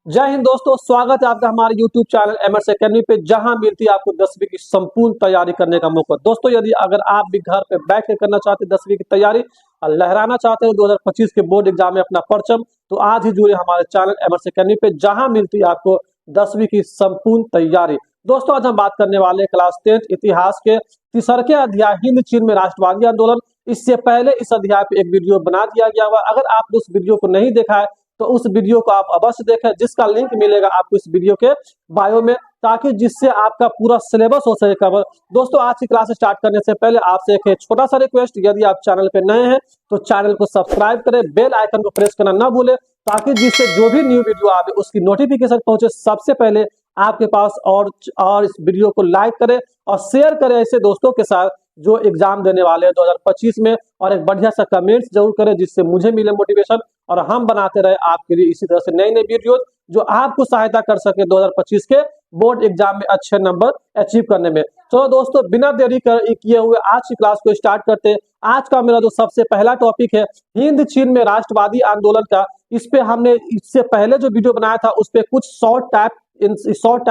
जय हिंद दोस्तों, स्वागत है आपका हमारे YouTube चैनल एमएस एकेडमी पे, जहां मिलती है आपको 10वीं की संपूर्ण तैयारी करने का मौका। दोस्तों, यदि अगर आप भी घर पे बैठ के करना चाहते हैं 10वीं की तैयारी और लहराना चाहते हैं 2025 के बोर्ड एग्जाम में अपना परचम, तो आज ही जुड़े हमारे चैनल एमएस एकेडमी पे, जहां मिलती है आपको 10वीं की संपूर्ण तैयारी। दोस्तों, आज हम बात करने वाले हैं क्लास 10 इतिहास के तीसरे अध्याय हिंद चीन में राष्ट्रवादी आंदोलन। इससे पहले इस अध्याय पे एक वीडियो बना दिया गया हुआ, अगर आपने उस वीडियो को नहीं देखा है तो उस वीडियो को आप अवश्य देखें, जिसका लिंक मिलेगा आपको इस वीडियो के बायो में, ताकि जिससे आपका पूरा सिलेबस हो सके कवर। दोस्तों, आज की क्लास स्टार्ट करने से पहले आपसे एक छोटा सा रिक्वेस्ट, यदि आप चैनल पे नए हैं तो चैनल को सब्सक्राइब करें, बेल आइकन को प्रेस करना ना भूलें, ताकि जिससे जो भी न्यू वीडियो आवे उसकी नोटिफिकेशन पहुंचे सबसे पहले आपके पास। और इस वीडियो को लाइक करें और शेयर करें ऐसे दोस्तों के साथ जो एग्जाम देने वाले हैं 2025 में, और एक बढ़िया सा कमेंट्स जरूर करें, जिससे मुझे मिले मोटिवेशन और हम बनाते रहे आपके लिए इसी तरह से नई नई वीडियोज जो आपको सहायता कर सके 2025 के बोर्ड एग्जाम में अच्छे नंबर अचीव करने में। चलो दोस्तों, बिना देरी किए हुए आज की क्लास को स्टार्ट करते हैं। आज का मेरा जो सबसे पहला टॉपिक है हिंद चीन में राष्ट्रवादी आंदोलन का। इस पे हमने इससे पहले जो वीडियो बनाया था उस पे कुछ शॉर्ट टाइप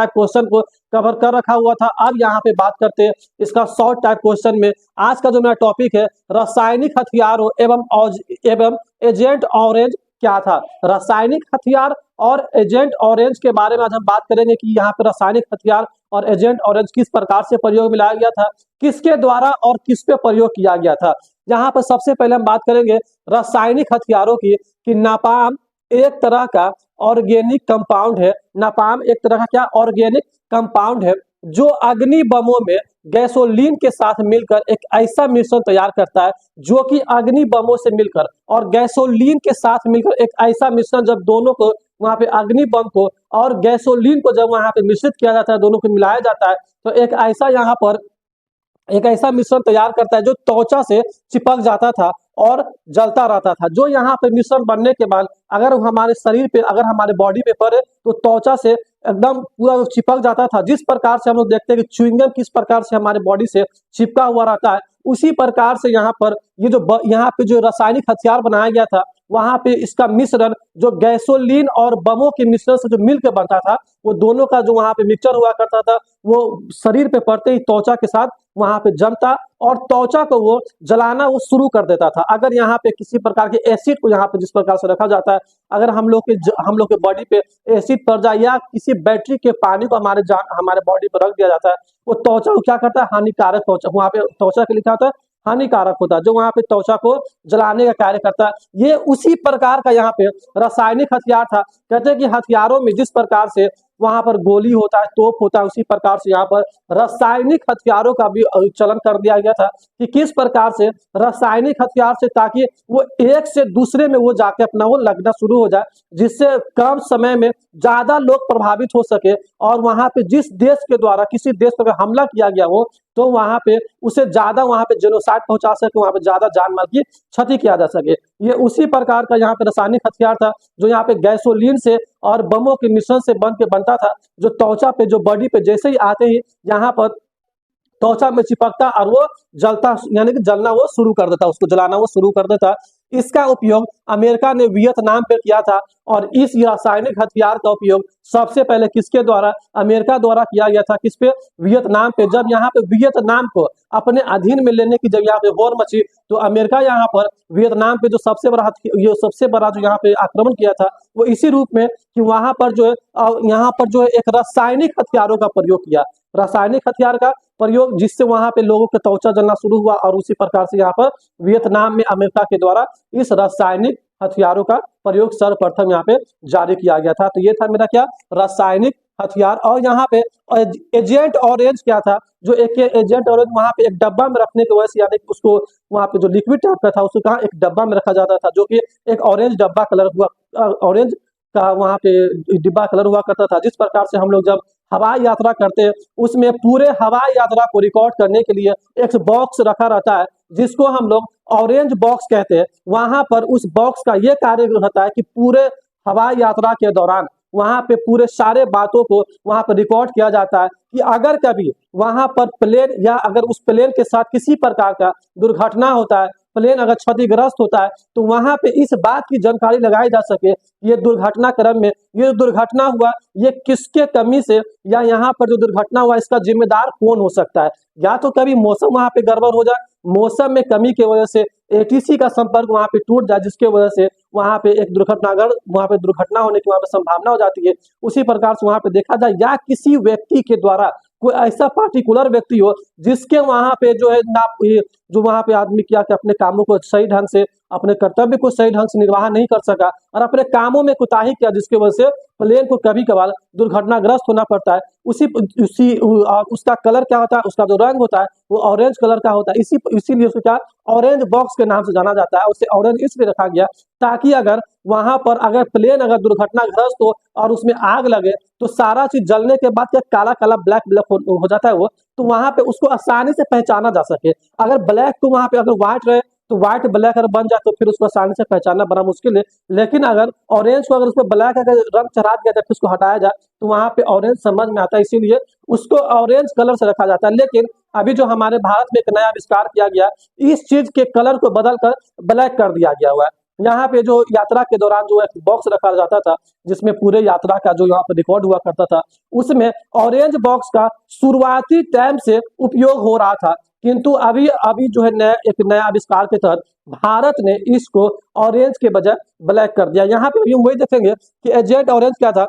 क्वेश्चन को कवर कर रखा हुआ था। अब यहाँ पे बात करते हैं इसका शॉर्ट टाइप क्वेश्चन में। आज का जो मेरा टॉपिक है रासायनिक हथियारों एवं एजेंट ऑरेंज क्या था। रासायनिक हथियार और एजेंट ऑरेंज के बारे में आज हम बात करेंगे कि यहाँ पे रासायनिक हथियार और एजेंट ऑरेंज किस प्रकार से प्रयोग में लाया गया था, किसके द्वारा और किस पे प्रयोग किया गया था। यहाँ पर सबसे पहले हम बात करेंगे रासायनिक हथियारों की कि नापाम एक तरह का ऑर्गेनिक कंपाउंड है। नापाम एक तरह का क्या ऑर्गेनिक कंपाउंड है जो अग्नि बमों में गैसोलीन के साथ मिलकर एक ऐसा मिश्रण तैयार करता है, जो कि अग्नि बमों से मिलकर और गैसोलीन के साथ मिलकर एक ऐसा मिश्रण, जब दोनों को वहां पे अग्नि बम को और गैसोलीन को जब वहां पे मिश्रित किया जाता है, दोनों को मिलाया जाता है, तो एक ऐसा मिश्रण तैयार करता है जो त्वचा से चिपक जाता था और जलता रहता था। जो यहाँ पे मिश्रण बनने के बाद अगर हमारे शरीर पे, अगर हमारे बॉडी पे पड़े तो त्वचा से एकदम पूरा चिपक जाता था। जिस प्रकार से हम लोग देखते हैं कि च्युइंगम किस प्रकार से हमारे बॉडी से चिपका हुआ रहता है, उसी प्रकार से यहाँ पर यहाँ पे जो रासायनिक हथियार बनाया गया था, वहां पे इसका मिश्रण जो गैसोलीन और बमों के मिश्रण से जो मिलकर बनता था, वो दोनों का जो वहां पे मिक्सचर हुआ करता था, वो शरीर पे पड़ते ही त्वचा के साथ वहां पे जमता और त्वचा को वो जलाना वो शुरू कर देता था। अगर यहाँ पे किसी प्रकार के एसिड को यहाँ पे जिस प्रकार से रखा जाता है, अगर हम लोग के बॉडी पे एसिड पड़ जाए या किसी बैटरी के पानी को हमारे बॉडी पर रख दिया जाता है, वो त्वचा को क्या करता है, हानिकारक त्वचा, वहां पे त्वचा के लिखा होता है हानिकारक होता है, जो वहां पे त्वचा को जलाने का कार्य करता है। ये उसी प्रकार का यहाँ पे रासायनिक हथियार था। कहते हैं कि हथियारों में जिस प्रकार से वहां पर गोली होता है, तोप होता है, उसी प्रकार से यहाँ पर रासायनिक हथियारों का भी चलन कर दिया गया था कि किस प्रकार से रासायनिक हथियार से, ताकि वो एक से दूसरे में वो जाके अपना वो लगना शुरू हो जाए, जिससे कम समय में ज्यादा लोग प्रभावित हो सके, और वहां पे जिस देश के द्वारा किसी देश पर हमला किया गया हो तो वहां पे उसे ज्यादा वहां पे जेनोसाइड पहुंचा सके, वहां पे ज्यादा जान माल की क्षति किया जा सके। ये उसी प्रकार का यहाँ पे रासायनिक हथियार था जो यहाँ पे गैसोलीन से और बमों के मिश्रण से बनता था, जो त्वचा पे, जो बॉडी पे जैसे ही आते ही यहाँ पर त्वचा में चिपकता और वो जलता, यानी कि जलना वो शुरू कर देता, उसको जलाना वो शुरू कर देता। इसका उपयोग अमेरिका ने वियतनाम पे किया था, और इस रासायनिक हथियार का उपयोग सबसे पहले किसके द्वारा, अमेरिका द्वारा किया गया था। किस पे, वियतनाम पे। जब यहाँ पे वियतनाम को अपने अधीन में लेने की जब यहाँ पे होड़ मची, तो अमेरिका यहाँ पर वियतनाम पे जो सबसे बड़ा जो यहाँ पे आक्रमण किया था, वो इसी रूप में कि वहां पर जो है यहाँ पर जो है एक रासायनिक हथियारों का प्रयोग किया, रासायनिक हथियार का प्रयोग, जिससे वहां पे लोगों का त्वचा जलना शुरू हुआ, और उसी प्रकार से यहाँ पर वियतनाम में अमेरिका के द्वारा इस रासायनिक हथियारों का प्रयोग सर्वप्रथम यहाँ पे जारी किया गया था। तो ये था मेरा क्या, रासायनिक हथियार। और यहाँ पे एजेंट ऑरेंज क्या था, जो एक एजेंट ऑरेंज वहां पे एक डब्बा में रखने की वजह से, यानी उसको वहां पे जो लिक्विड टाइप का था उसको कहा एक डब्बा में रखा जाता था, जो कि एक ऑरेंज डब्बा कलर हुआ, ऑरेंज का वहां पे डिब्बा कलर हुआ करता था। जिस प्रकार से हम लोग जब हवाई यात्रा करते हैं, उसमें पूरे हवाई यात्रा को रिकॉर्ड करने के लिए एक बॉक्स रखा रहता है, जिसको हम लोग ऑरेंज बॉक्स कहते हैं। वहां पर उस बॉक्स का ये कार्य रहता है कि पूरे हवाई यात्रा के दौरान वहां पे पूरे सारे बातों को वहां पर रिकॉर्ड किया जाता है, कि अगर कभी वहां पर प्लेन या अगर उस प्लेन के साथ किसी प्रकार का दुर्घटना होता है, प्लेन अगर क्षतिग्रस्त होता है तो वहां पे इस बात की जानकारी लगाई जा सके कि ये दुर्घटना क्रम में ये जो दुर्घटना हुआ ये किसके कमी से या यहाँ पर जो दुर्घटना हुआ इसका जिम्मेदार कौन हो सकता है। या तो कभी मौसम वहां पे गड़बड़ हो जाए, मौसम में कमी की वजह से एटीसी का संपर्क वहां पे टूट जाए, जिसके वजह से वहां पे एक वहां पे दुर्घटना होने की वहां पे संभावना हो जाती है। उसी प्रकार से वहां पे देखा जाए या किसी व्यक्ति के द्वारा कोई ऐसा पार्टिकुलर व्यक्ति हो जिसके वहां पे जो है ना जो वहां पे आदमी क्या कि अपने कामों को सही ढंग से अपने कर्तव्य को सही ढंग से निर्वाह नहीं कर सका और अपने कामों में कोताही किया, जिसकी वजह से प्लेन को कभी कभार दुर्घटनाग्रस्त होना पड़ता है। उसका कलर क्या होता है, उसका जो रंग होता है वो ऑरेंज कलर का होता है। इसीलिए उसको क्या ऑरेंज बॉक्स के नाम से जाना जाता है। उसे ऑरेंज इसलिए रखा गया ताकि अगर वहां पर अगर प्लेन अगर दुर्घटनाग्रस्त हो और उसमें आग लगे तो सारा चीज जलने के बाद क्या काला काला ब्लैक ब्लैक हो जाता है वो, तो वहां पे उसको आसानी से पहचाना जा सके। अगर ब्लैक को वहां पे अगर व्हाइट रहे तो व्हाइट ब्लैक अगर बन जाए तो फिर उसको आसानी से पहचानना बड़ा मुश्किल है। लेकिन अगर ऑरेंज को अगर उसमें ब्लैक अगर रंग चढ़ा दिया जाए फिर उसको हटाया जाए तो वहां पे ऑरेंज समझ में आता है, इसीलिए उसको ऑरेंज कलर से रखा जाता है। लेकिन अभी जो हमारे भारत में एक नया आविष्कार किया गया, इस चीज के कलर को बदल कर ब्लैक कर दिया गया हुआ है। यहाँ पे जो यात्रा के दौरान जो एक बॉक्स रखा जाता था जिसमें पूरे यात्रा का जो यहाँ पे रिकॉर्ड हुआ करता था, उसमें ऑरेंज बॉक्स का शुरुआती टाइम से उपयोग हो रहा था, किंतु अभी अभी जो है एक नया आविष्कार के तहत भारत ने इसको ऑरेंज के बजाय ब्लैक कर दिया। यहाँ पे हम वही देखेंगे कि एजेंट ऑरेंज क्या था,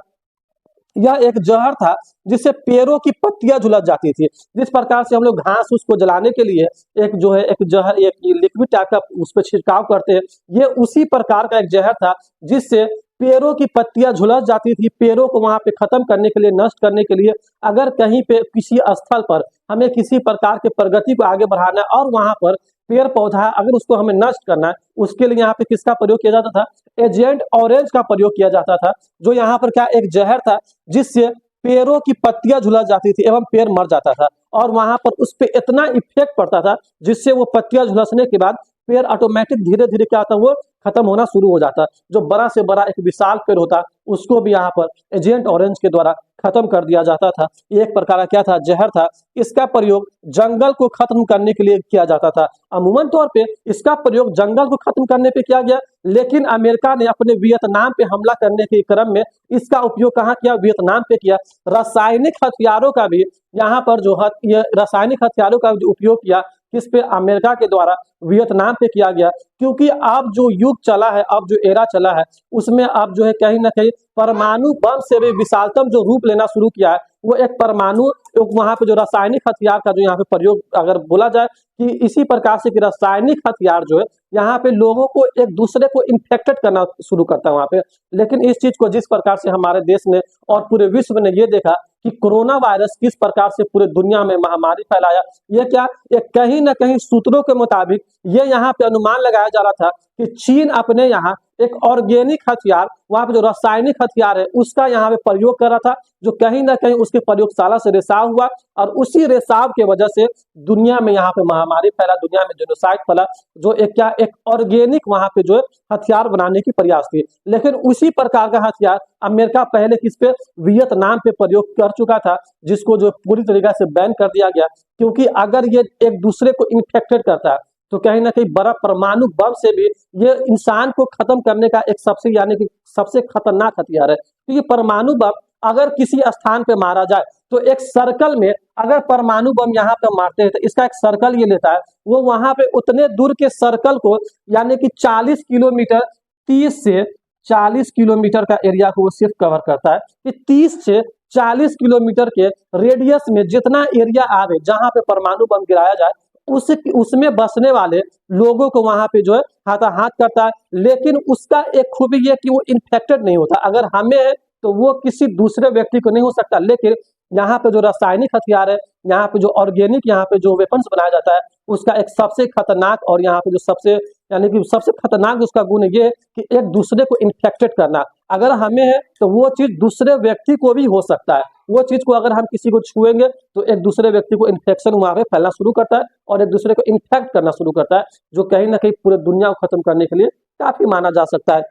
यह एक जहर था जिससे पेड़ों की पत्तियां झुलस जाती थी। जिस प्रकार से हम लोग घास उसको जलाने के लिए एक जो है एक जहर एक लिक्विड टाइप का उस पर छिड़काव करते हैं, ये उसी प्रकार का एक जहर था जिससे पेड़ों की पत्तियां झुलस जाती थी। पेड़ों को वहां पे खत्म करने के लिए नष्ट करने के लिए अगर कहीं पे किसी स्थल पर हमें किसी प्रकार के प्रगति को आगे बढ़ाना है और वहां पर पेड़ पौधा अगर उसको हमें नष्ट करना है, उसके लिए यहाँ पे किसका प्रयोग किया जाता था, एजेंट ऑरेंज का प्रयोग किया जाता था। जो यहाँ पर क्या एक जहर था जिससे पेड़ों की पत्तियां झुलस जाती थी एवं पेड़ मर जाता था और वहां पर उस पर इतना इफेक्ट पड़ता था जिससे वो पत्तियां झुलसने के बाद पेड़ ऑटोमेटिक धीरे धीरे क्या होता वो खत्म होना शुरू हो जाता। जो बड़ा से बड़ा एक विशाल पेड़ होता उसको भी यहाँ पर एजेंट ऑरेंज के द्वारा खत्म कर दिया जाता था। ये एक प्रकार का क्या था, जहर था। इसका प्रयोग जंगल को खत्म करने के लिए किया जाता था। अमूमन तौर पे इसका प्रयोग जंगल को खत्म करने पे किया गया, लेकिन अमेरिका ने अपने वियतनाम पे हमला करने के क्रम में इसका उपयोग कहाँ किया, वियतनाम पे किया। रासायनिक हथियारों का भी यहाँ पर जो ये रासायनिक हथियारों का जो उपयोग किया किस पे, अमेरिका के द्वारा वियतनाम पे किया गया। क्योंकि अब जो युग चला है, अब जो एरा चला है, उसमें अब जो है कहीं ना कहीं परमाणु बम से भी विशालतम जो रूप लेना शुरू किया है वो एक परमाणु वहां पे जो रासायनिक हथियार का जो यहाँ पे प्रयोग अगर बोला जाए कि इसी प्रकार से कि रासायनिक हथियार जो है यहाँ पे लोगों को एक दूसरे को इन्फेक्टेड करना शुरू करता है वहां पे। लेकिन इस चीज को जिस प्रकार से हमारे देश ने और पूरे विश्व ने ये देखा कि कोरोना वायरस किस प्रकार से पूरे दुनिया में महामारी फैलाया, ये क्या ये कहीं ना कहीं सूत्रों के मुताबिक ये यहाँ पे अनुमान लगाया जा रहा था कि चीन अपने यहाँ एक ऑर्गेनिक हथियार वहां पे जो रासायनिक हथियार है उसका यहाँ पे प्रयोग कर रहा था, जो कहीं ना कहीं उसके प्रयोगशाला से रिसाव हुआ और उसी रिसाव के वजह से दुनिया में यहाँ पे महामारी फैला, दुनिया में जेनोसाइड फैला। जो एक ऑर्गेनिक वहां पे जो है हथियार बनाने की प्रयास थी। लेकिन उसी प्रकार का हथियार अमेरिका पहले किस पे, वियतनाम पे प्रयोग कर चुका था, जिसको जो पूरी तरीके से बैन कर दिया गया। क्योंकि अगर ये एक दूसरे को इन्फेक्टेड करता है तो कहीं ना कहीं बड़ा परमाणु बम से भी ये इंसान को खत्म करने का एक सबसे यानी कि सबसे खतरनाक हथियार है। क्योंकि परमाणु बम अगर किसी स्थान पे मारा जाए तो एक सर्कल में अगर परमाणु बम यहाँ पे मारते हैं तो इसका एक सर्कल ये लेता है, वो वहां पे उतने दूर के सर्कल को यानी कि 40 किलोमीटर 30 से 40 किलोमीटर का एरिया को वो सिर्फ कवर करता है कि 30 से 40 किलोमीटर के रेडियस में जितना एरिया आवे जहां पे परमाणु बम गिराया जाए उसमें बसने वाले लोगों को वहां पे जो है हाथाहाथ करता है। लेकिन उसका एक खूबी ये कि वो इन्फेक्टेड नहीं होता। अगर हमें है तो वो किसी दूसरे व्यक्ति को नहीं हो सकता। लेकिन यहाँ पे जो रासायनिक हथियार है, यहाँ पे जो ऑर्गेनिक यहाँ पे जो वेपन्स बनाया जाता है उसका एक सबसे खतरनाक और यहाँ पे जो सबसे यानी कि सबसे खतरनाक उसका गुण ये है कि एक दूसरे को इन्फेक्टेड करना। अगर हमें है तो वो चीज दूसरे व्यक्ति को भी हो सकता है। वो चीज को अगर हम किसी को छुएंगे तो एक दूसरे व्यक्ति को इन्फेक्शन वहां पे फैलना शुरू करता है और एक दूसरे को इन्फेक्ट करना शुरू करता है, जो कहीं ना कहीं पूरे दुनिया को खत्म करने के लिए काफी माना जा सकता है।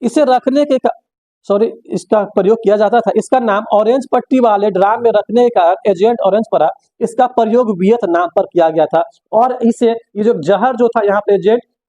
इसे रखने के सॉरी इसका प्रयोग किया जाता था। इसका नाम ऑरेंज पट्टी वाले ड्राम में रखने का एजेंट ऑरेंज पड़ा। इसका प्रयोग वियतनाम पर किया गया था और इसे ये जो जहर जो था यहाँ पे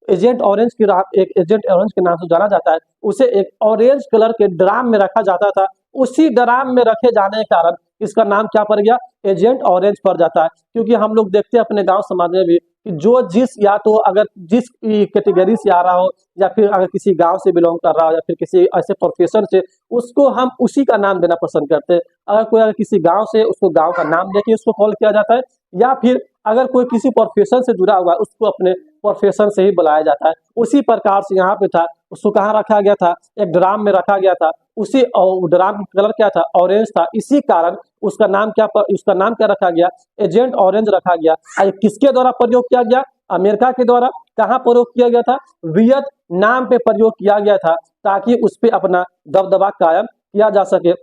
एजेंट ऑरेंज की एक एजेंट ऑरेंज के नाम से जाना जाता है, उसे एक ऑरेंज कलर के ड्राम में रखा जाता था। उसी ड्राम में रखे जाने के कारण इसका नाम क्या पड़ गया, एजेंट ऑरेंज पड़ जाता है। क्योंकि हम लोग देखते हैं अपने गांव समाज में भी कि जो जिस या तो अगर जिस कैटेगरी से आ रहा हो या फिर अगर किसी गांव से बिलोंग कर रहा हो या फिर किसी ऐसे प्रोफेशन से, उसको हम उसी का नाम देना पसंद करते हैं। अगर किसी गांव से, उसको गांव का नाम देके उसको कॉल किया जाता है, या फिर अगर कोई किसी प्रोफेशन से जुड़ा हुआ है उसको अपने प्रोफेशन से ही बुलाया जाता है। उसी प्रकार से यहाँ पे था, उसको कहाँ रखा गया था, एक ड्राम में रखा गया था। उसी ड्राम का कलर क्या था, ऑरेंज था। इसी कारण उसका नाम क्या रखा गया, एजेंट ऑरेंज रखा गया। किसके द्वारा प्रयोग किया गया, अमेरिका के द्वारा। कहाँ प्रयोग किया गया था, वियतनाम पे प्रयोग किया गया था, ताकि उस पर अपना दबदबा कायम किया जा सके।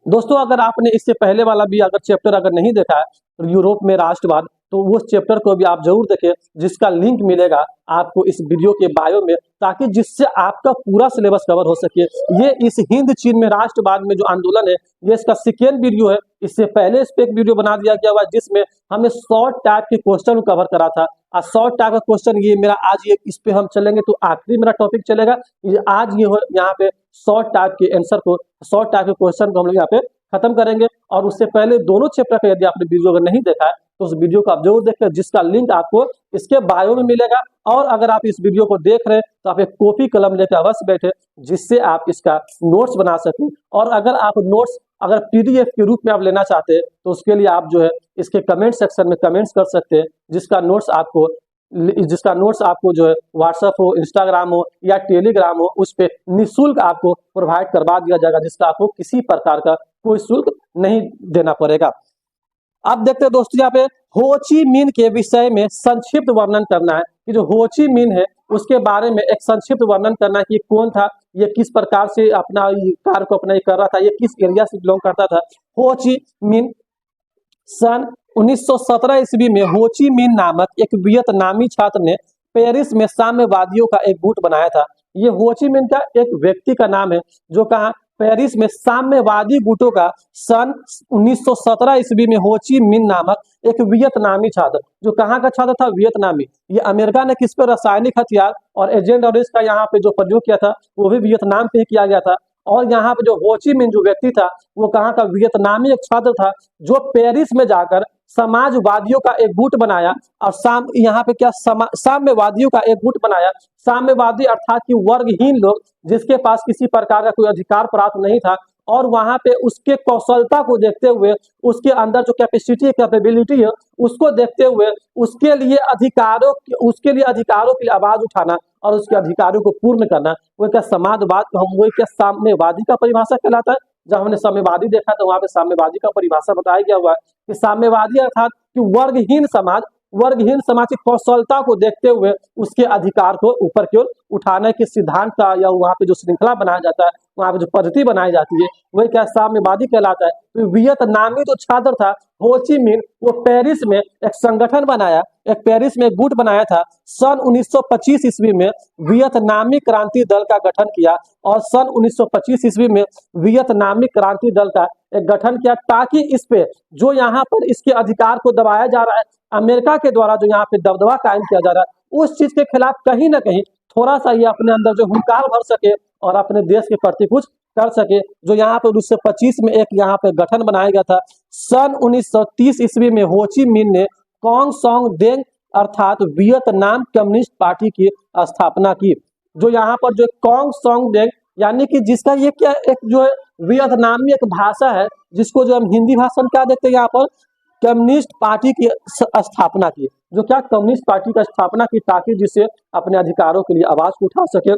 दोस्तों अगर आपने इससे पहले वाला भी अगर चैप्टर अगर नहीं देखा है यूरोप में राष्ट्रवाद, तो उस चैप्टर को भी आप जरूर देखें, जिसका लिंक मिलेगा आपको इस वीडियो के बायो में, ताकि जिससे आपका पूरा सिलेबस कवर हो सके। ये इस हिंद चीन में राष्ट्रवाद में जो आंदोलन है, ये इसका सेकेंड वीडियो है। इससे पहले इस पे एक वीडियो बना दिया गया हुआ जिसमें हमने शॉर्ट टाइप के क्वेश्चन कवर करा था। शॉर्ट टाइप का क्वेश्चन ये मेरा आज ये इस पे हम चलेंगे, तो आखिरी मेरा टॉपिक चलेगा आज ये यहाँ पे शॉर्ट टाइप के आंसर को, शॉर्ट टाइप के क्वेश्चन को हम लोग यहाँ पे खत्म करेंगे। और उससे पहले दोनों चैप्टर का यदि आपने वीडियो अगर नहीं देखा है तो उस वीडियो को आप जरूर देखें, जिसका लिंक आपको इसके बायो में मिलेगा। और अगर आप इस वीडियो को देख रहे हैं तो आप एक कॉपी कलम लेकर अवश्य बैठे, जिससे आप इसका नोट्स बना सकें। और अगर आप नोट्स अगर पीडीएफ के रूप में आप लेना चाहते हैं तो उसके लिए आप जो है इसके कमेंट सेक्शन में कमेंट्स कर सकते हैं, जिसका नोट्स आपको जो है व्हाट्सएप हो, इंस्टाग्राम हो या टेलीग्राम हो, उस पर निःशुल्क आपको प्रोवाइड करवा दिया जाएगा, जिसका आपको किसी प्रकार का कोई शुल्क नहीं देना पड़ेगा। अब देखते हैं दोस्तों यहाँ पे हो ची मिन के विषय में संक्षिप्त वर्णन करना है कि जो हो ची मिन है उसके बारे में एक संक्षिप्त वर्णन करना है कि कौन था, ये किस प्रकार से अपना कार्य को अपना ये कर रहा था, ये किस एरिया से बिलोंग करता था। हो ची मिन सन 1917 ईस्वी में हो ची मिन नामक एक वियतनामी छात्र ने पेरिस में साम्यवादियों का एक गुट बनाया था। ये हो ची मिन का एक व्यक्ति का नाम है जो कहा पेरिस में साम्यवादी गुटों का सन 1917 ईस्वी में हो ची मिन नामक एक वियतनामी छात्र, जो कहाँ का छात्र था, वियतनामी। ये अमेरिका ने किस पे, रासायनिक हथियार और एजेंट ऑरेंज का यहाँ पे जो प्रयोग किया था वो भी वियतनाम पे ही किया गया था। और यहाँ पे जो हो ची मिन जो व्यक्ति था वो कहाँ का, वियतनामी एक छात्र था, जो पेरिस में जाकर समाजवादियों का एक गुट बनाया। और यहाँ पे क्या, साम्यवादियों का एक गुट बनाया। साम्यवादी अर्थात कि वर्गहीन लोग, जिसके पास किसी प्रकार का कोई अधिकार प्राप्त नहीं था, और वहां पे उसके कौशलता को देखते हुए, उसके अंदर जो कैपेबिलिटी है उसको देखते हुए उसके लिए अधिकारों के लिए आवाज उठाना और उसके अधिकारों को पूर्ण करना, वो क्या समाजवाद, वो क्या साम्यवादी का परिभाषा कहलाता है। जब हमने साम्यवादी देखा तो वहां पे साम्यवादी का परिभाषा बताया गया हुआ है कि साम्यवादी अर्थात कि वर्गहीन समाज की कौशलता को देखते हुए उसके अधिकार को ऊपर की ओर उठाने के सिद्धांत का, या वहाँ पे जो श्रृंखला बनाया जाता है, वहाँ पे जो पद्धति बनाई जाती है, वही क्या, साम्यवादी कहलाता है। तो वियतनामी जो छात्र था हो ची मिन, वो पेरिस में एक संगठन बनाया, एक पेरिस में गुट बनाया था। सन 1925 ईस्वी में वियतनामी क्रांति दल का गठन किया, और सन 1925 ईस्वी में वियतनामी क्रांति दल का एक गठन किया, ताकि इस पे जो यहाँ पर इसके अधिकार को दबाया जा रहा है, अमेरिका के द्वारा जो यहाँ पे दबदबा कायम किया जा रहा है, उस चीज के खिलाफ कहीं ना कहीं थोड़ा सा ये अपने अंदर जो हुंकार भर सके और अपने देश के प्रति कुछ कर सके। जो यहाँ पे 1925 में एक यहाँ पे गठन बनाया गया था। सन 1930 ईस्वी में हो ची मिन ने कोंग सोंग डेंग अर्थात वियतनाम कम्युनिस्ट पार्टी की स्थापना की। जो यहाँ पर जो कोंग सोंग डेंग, यानी कि जिसका ये क्या एक जो है वियतनामी एक भाषा है, जिसको जो हम हिंदी भाषा में क्या देखते हैं यहाँ पर, कम्युनिस्ट पार्टी की स्थापना की। जो क्या, कम्युनिस्ट पार्टी का स्थापना की, ताकि जिसे अपने अधिकारों के लिए आवाज को उठा सके,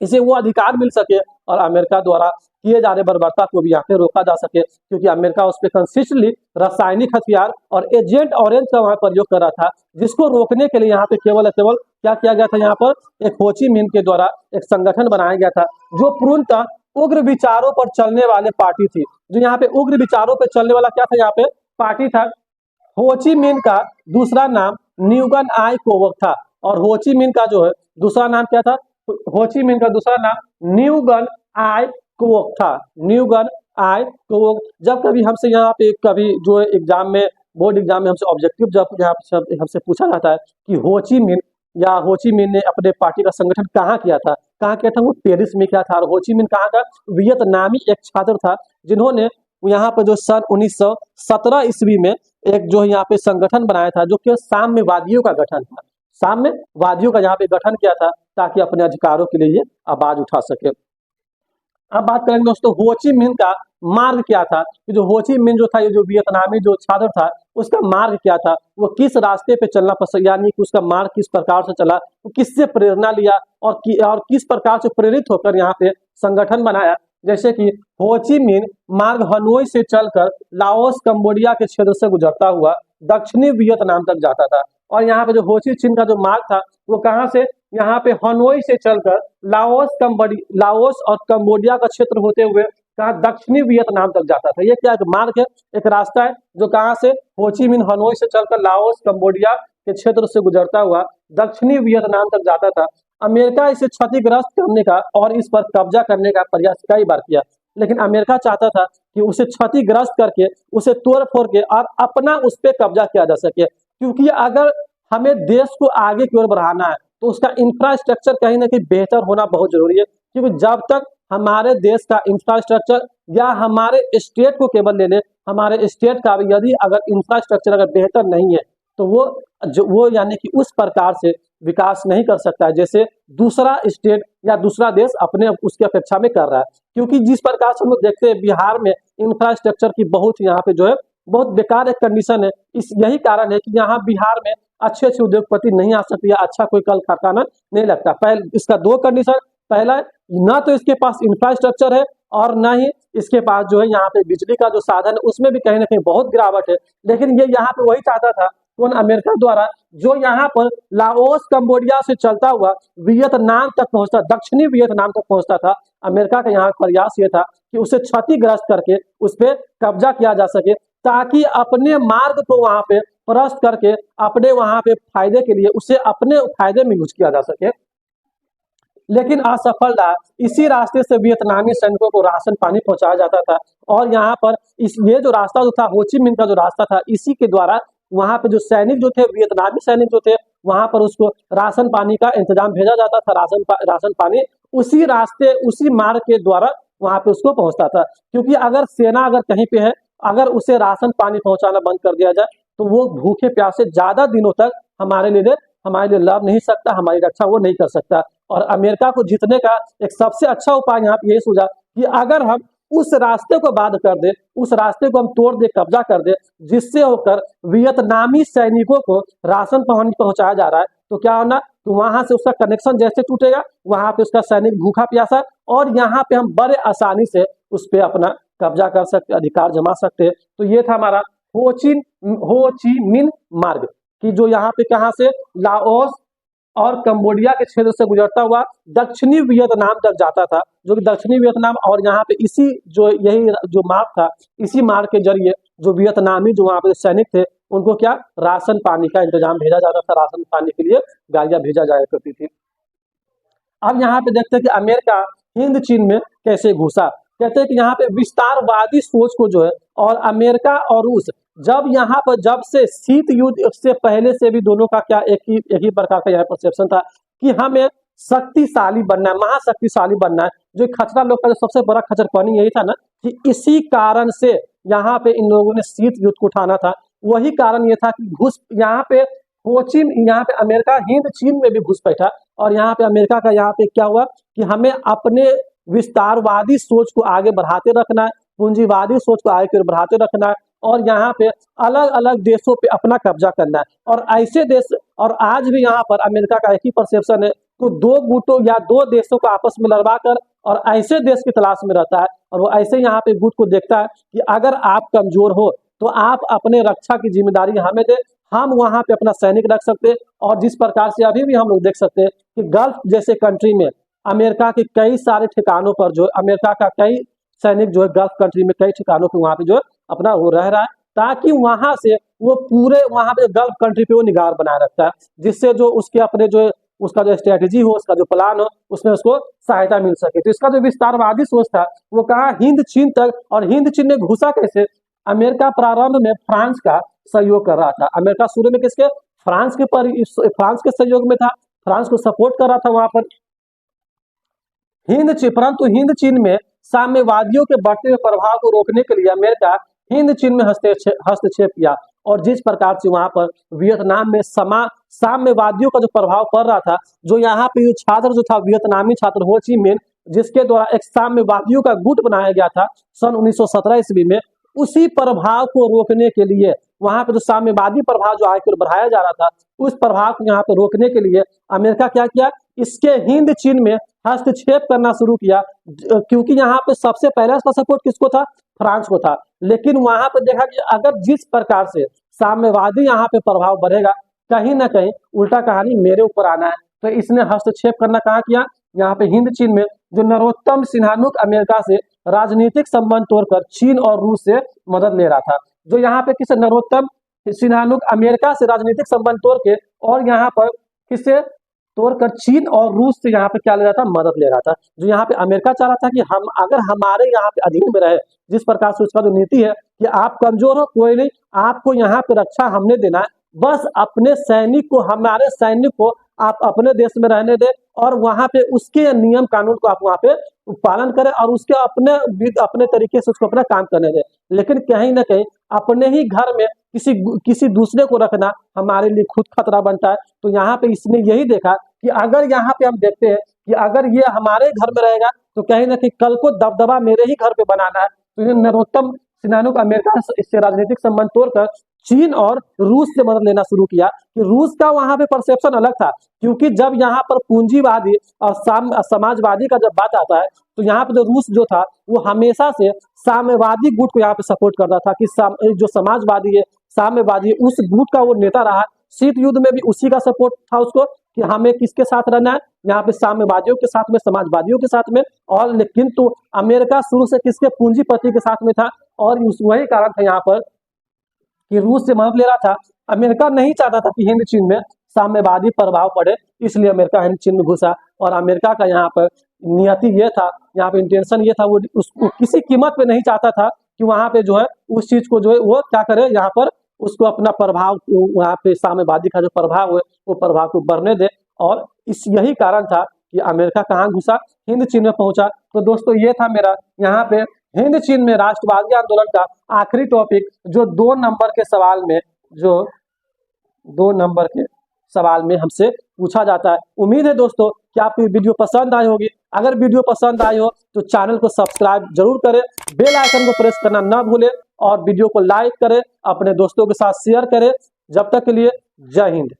इसे वो अधिकार मिल सके और अमेरिका द्वारा किए जा रहे बर्बरता को भी यहाँ पे रोका जा सके। क्योंकि अमेरिका उस पर कंसिस्टेंटली रासायनिक हथियार और एजेंट ऑरेंज का वहां प्रयोग कर रहा था, जिसको रोकने के लिए यहाँ पे केवल क्या किया गया था, यहाँ पर एक हो ची मिन के द्वारा एक संगठन बनाया गया था, जो पूर्णतः उग्र विचारों पर चलने वाले पार्टी थी। जो यहाँ पे उग्र विचारों पर चलने वाला क्या था, यहाँ पे पार्टी था। हो ची मिन का दूसरा नाम न्यूगन आई कोवक था, और हो ची मिन का जो है दूसरा नाम क्या था, हो ची मिन का दूसरा नाम न्यूगन आई क्वोक्था, न्यू गन आई क्वोक। जब कभी हमसे यहाँ पे कभी जो एग्जाम में, बोर्ड एग्जाम में हमसे ऑब्जेक्टिव जब यहाँ पे हमसे पूछा जाता है कि होची मिन या होची मिन ने अपने पार्टी का संगठन कहाँ किया था, कहाँ किया था, वो पेरिस में किया था। और होची मिन कहाँ का, वियतनामी एक छात्र था जिन्होंने यहाँ पर जो सन 1917 ईस्वी में एक जो यहाँ पे संगठन बनाया था जो कि साम्यवादियों का गठन था, साम्यवादियों का यहाँ पे गठन किया था ताकि अपने अधिकारों के लिए ये आवाज उठा सके। अब बात करेंगे दोस्तों होची मिन का मार्ग क्या था, कि जो होची मिन जो था, ये जो वियतनामी जो छात्र था, उसका मार्ग क्या था, वो किस रास्ते पे चलना पसंद, यानी कि उसका मार्ग किस प्रकार से चला, वो किससे प्रेरणा लिया और किस प्रकार से प्रेरित होकर यहाँ पे संगठन बनाया। जैसे कि होची मिन मार्ग हनोई से चलकर लाओस कंबोडिया के क्षेत्र से गुजरता हुआ दक्षिणी वियतनाम तक जाता था। और यहाँ पे जो होची मिन का जो मार्ग था वो कहाँ से, यहाँ पे हनोई से चलकर लाओस और कंबोडिया का क्षेत्र होते हुए कहा दक्षिणी वियतनाम तक जाता था। ये क्या एक मार्ग है, एक रास्ता है जो कहाँ से, होची मिन हनोई से चलकर लाओस कंबोडिया के क्षेत्र से गुजरता हुआ दक्षिणी वियतनाम तक जाता था। अमेरिका इसे क्षतिग्रस्त करने का और इस पर कब्जा करने का प्रयास कई बार किया, लेकिन अमेरिका चाहता था कि उसे क्षतिग्रस्त करके, उसे तोड़ फोड़ के और अपना उस पर कब्जा किया जा सके। क्योंकि अगर हमें देश को आगे की ओर बढ़ाना है तो उसका इंफ्रास्ट्रक्चर कहीं ना कहीं बेहतर होना बहुत जरूरी है। क्योंकि जब तक हमारे देश का इंफ्रास्ट्रक्चर, या हमारे स्टेट को केवल ले ले, हमारे स्टेट का भी यदि अगर इंफ्रास्ट्रक्चर अगर बेहतर नहीं है तो वो यानी कि उस प्रकार से विकास नहीं कर सकता है जैसे दूसरा स्टेट या दूसरा देश अपने उसकी अपेक्षा में कर रहा है। क्योंकि जिस प्रकार से हम लोग देखते हैं बिहार में इंफ्रास्ट्रक्चर की बहुत यहाँ पे जो है बहुत बेकार एक कंडीशन है। यही कारण है कि यहाँ बिहार में अच्छे अच्छे उद्योगपति नहीं आ सकते या अच्छा कोई कल कारखाना नहीं लगता। पहले इसका दो कंडीशन, पहला ना तो इसके पास इंफ्रास्ट्रक्चर है और ना ही इसके पास जो है यहाँ पे बिजली का जो साधन है उसमें भी कहीं ना कहीं बहुत गिरावट है। लेकिन ये यहाँ पे वही चाहता था कौन, अमेरिका द्वारा, जो यहाँ पर लाओस कंबोडिया से चलता हुआ वियतनाम तक पहुंचता, दक्षिणी वियतनाम तक पहुंचता था। अमेरिका का यहाँ प्रयास ये था कि उसे क्षतिग्रस्त करके उस पर कब्जा किया जा सके ताकि अपने मार्ग को वहां पे प्रस्त करके अपने वहां पे फायदे के लिए उसे अपने फायदे में यूज किया जा सके। लेकिन असफल रहा। इसी रास्ते से वियतनामी सैनिकों को राशन पानी पहुंचाया जाता था। और यहाँ पर ये जो रास्ता जो था, होची मिन का जो रास्ता था, इसी के द्वारा वहां पे जो सैनिक जो थे, वियतनामी सैनिक जो थे, वहां पर उसको राशन पानी का इंतजाम भेजा जाता था। राशन पानी उसी रास्ते, उसी मार्ग के द्वारा वहां पे उसको पहुंचता था। क्योंकि अगर सेना अगर कहीं पे है, अगर उसे राशन पानी पहुंचाना बंद कर दिया जाए तो वो भूखे प्यासे ज्यादा दिनों तक हमारे लिए लड़ नहीं सकता, हमारी रक्षा वो नहीं कर सकता। और अमेरिका को जीतने का एक सबसे अच्छा उपाय यहाँ पे यही सूझा कि अगर हम उस रास्ते को बंद कर दे, उस रास्ते को हम तोड़ दे, कब्जा कर दे, जिससे होकर वियतनामी सैनिकों को राशन पानी पहुंचाया जा रहा है, तो क्या होना, तो वहां से उसका कनेक्शन जैसे टूटेगा, वहां पे उसका सैनिक भूखा प्यासा, और यहाँ पे हम बड़े आसानी से उस पर अपना कब्जा कर सकते, अधिकार जमा सकते। तो ये था हमारा हो ची मिन मार्ग, कि जो यहाँ पे कहाँ से, लाओस और कंबोडिया के क्षेत्र से गुजरता हुआ दक्षिणी वियतनाम तक जाता था। जो कि दक्षिणी वियतनाम, और यहाँ पे इसी जो यही जो मार्ग था, इसी मार्ग के जरिए जो वियतनामी जो वहाँ पे सैनिक थे उनको क्या, राशन पानी का इंतजाम भेजा जाता था, राशन पानी के लिए गाड़ियां भेजा जाया करती थी। अब यहाँ पे देखते हैं कि अमेरिका हिंद चीन में कैसे घुसा। कहते हैं कि यहाँ पे विस्तारवादी सोच को जो है, और अमेरिका और रूस जब से शीत युद्ध से पहले से भी दोनों का क्या एक ही प्रकार का यहाँ परसेप्शन था कि हमें शक्तिशाली बनना है, महाशक्तिशाली बनना है। जो खचरा लोग का जो सबसे बड़ा खचरपनी यही था ना, कि इसी कारण से यहाँ पे इन लोगों ने शीत युद्ध को उठाना था। वही कारण ये था कि यहाँ पे अमेरिका हिंद चीन में भी घुस बैठा, और यहाँ पे अमेरिका का यहाँ पे क्या हुआ कि हमें अपने विस्तारवादी सोच को आगे बढ़ाते रखना है, पूंजीवादी सोच को आगे बढ़ाते रखना है, और यहाँ पे अलग अलग देशों पे अपना कब्जा करना है। और ऐसे देश, और आज भी यहाँ पर अमेरिका का एक ही परसेप्शन है, तो दो गुटों या दो देशों को आपस में लड़वा कर और ऐसे देश की तलाश में रहता है, और वो ऐसे यहाँ पे गुट को देखता है कि अगर आप कमजोर हो तो आप अपने रक्षा की जिम्मेदारी हमें दे, हम वहां पे अपना सैनिक रख सकते हैं। और जिस प्रकार से अभी भी हम लोग देख सकते हैं कि गल्फ जैसे कंट्री में अमेरिका के कई सारे ठिकानों पर जो अमेरिका का कई सैनिक जो है गल्फ कंट्री में कई ठिकानों पे वहां पे जो है अपना वो रह रहा है, ताकि वहां से वो पूरे वहां पे गल्फ कंट्री पे वो निगाह बनाए रखता है, जिससे जो उसके अपने जो उसका जो स्ट्रेटेजी हो, उसका जो प्लान हो, उसमें उसको सहायता मिल सके। तो इसका जो विस्तारवादी सोच था वो कहाँ, हिंद चीन तक। और हिंद चीन में घुसा कैसे? अमेरिका प्रारंभ में फ्रांस का सहयोग कर रहा था। अमेरिका शुरू में किसके, फ्रांस के सहयोग में था, फ्रांस को सपोर्ट कर रहा था वहां पर हिंद चीन। परंतु हिंद चीन में साम्यवादियों के बढ़ते हुए प्रभाव को रोकने के लिए अमेरिका हिंद चीन में हस्तक्षेप किया। और जिस प्रकार से वहां पर वियतनाम में साम्यवादियों का जो प्रभाव पड़ रहा था, जो यहाँ पे छात्र जो था वियतनामी छात्र हो ची मिन, जिसके द्वारा एक साम्यवादियों का गुट बनाया गया था सन 1917 ईस्वी में, उसी प्रभाव को रोकने के लिए वहां पे जो साम्यवादी प्रभाव जो आगे बढ़ाया जा रहा था, उस प्रभाव को यहाँ पे रोकने के लिए अमेरिका क्या किया, इसके हिंद चीन में हस्तक्षेप करना शुरू किया। क्योंकि यहाँ पे सबसे पहले इसका सपोर्ट किसको था, फ्रांस को था। लेकिन वहां पे देखा कि अगर जिस प्रकार से साम्यवादी यहाँ पे प्रभाव बढ़ेगा, कहीं ना कहीं उल्टा कहानी मेरे ऊपर आना है। तो इसने हस्तक्षेप करना कहाँ किया, यहाँ पे हिंद चीन में। जो नरोत्तम सिन्हानुक अमेरिका से राजनीतिक संबंध तोड़कर चीन और रूस से मदद ले रहा था। जो यहाँ पे किसे, नरोत्तम सिन्हानुक अमेरिका से राजनीतिक संबंध तोड़ के और यहाँ पर किसे तोड़कर चीन और रूस से यहाँ पे क्या ले रहा था, मदद ले रहा था। जो यहाँ पे अमेरिका चाह रहा था कि हम अगर हमारे यहाँ पे अधीन में रहे, जिस प्रकार से उसका जो नीति है कि आप कमजोर हो कोई नहीं, आपको यहाँ पे रक्षा हमने देना है, बस अपने सैनिक को, हमारे सैनिक को आप अपने देश में रहने दे और वहां पे उसके नियम कानून को आप वहां पे पालन करें और उसके अपने तरीके से उसको अपना काम करने दे। लेकिन कहीं ना कहीं अपने ही घर में किसी दूसरे को रखना हमारे लिए खुद खतरा बनता है। तो यहाँ पे इसने यही देखा कि अगर यहाँ पे हम देखते हैं कि अगर ये हमारे घर में रहेगा तो कहीं ना कहीं कल को दबदबा मेरे ही घर पे बनाना है। तो ये नरोत्तम सिन्हानुक अमेरिका इससे राजनीतिक संबंध तोड़कर चीन और रूस से मदद लेना शुरू किया। कि रूस का वहां पे परसेप्शन अलग था, क्योंकि जब यहाँ पर पूंजीवादी और समाजवादी का जब बात आता है तो यहाँ पे जो रूस जो था वो हमेशा से साम्यवादी गुट को यहाँ पे सपोर्ट करता था कि जो समाजवादी है, साम्यवादी, उस गुट का वो नेता रहा। शीत युद्ध में भी उसी का सपोर्ट था उसको कि हमें किसके साथ रहना है, यहाँ पे साम्यवादियों के साथ में, समाजवादियों के साथ में। और लेकिन तो अमेरिका शुरू से किसके, पूंजीपति के साथ में था। और वही कारण था यहाँ पर कि रूस से मदद ले रहा था। अमेरिका नहीं चाहता था कि हिंद चीन में साम्यवादी प्रभाव पड़े, इसलिए अमेरिका हिंद चीन में घुसा। और अमेरिका का यहाँ पर नियति ये था, यहाँ पे इंटेंशन ये था, वो उसको किसी कीमत पे नहीं चाहता था कि वहां पे जो है उस चीज को जो है वो क्या करे, यहाँ पर उसको अपना प्रभाव, वहाँ पे साम्यवादी का जो प्रभाव है वो प्रभाव को बढ़ने दे। और यही कारण था कि अमेरिका कहाँ घुसा, हिंद चीन में पहुंचा। तो दोस्तों ये था मेरा यहाँ पे हिंद चीन में राष्ट्रवादी आंदोलन का आखिरी टॉपिक, जो 2 नंबर के सवाल में, जो 2 नंबर के सवाल में हमसे पूछा जाता है। उम्मीद है दोस्तों कि आपको वीडियो पसंद आई होगी। अगर वीडियो पसंद आई हो तो चैनल को सब्सक्राइब जरूर करें, बेल आइकन को प्रेस करना ना भूलें और वीडियो को लाइक करें, अपने दोस्तों के साथ शेयर करें। जब तक के लिए जय हिंद।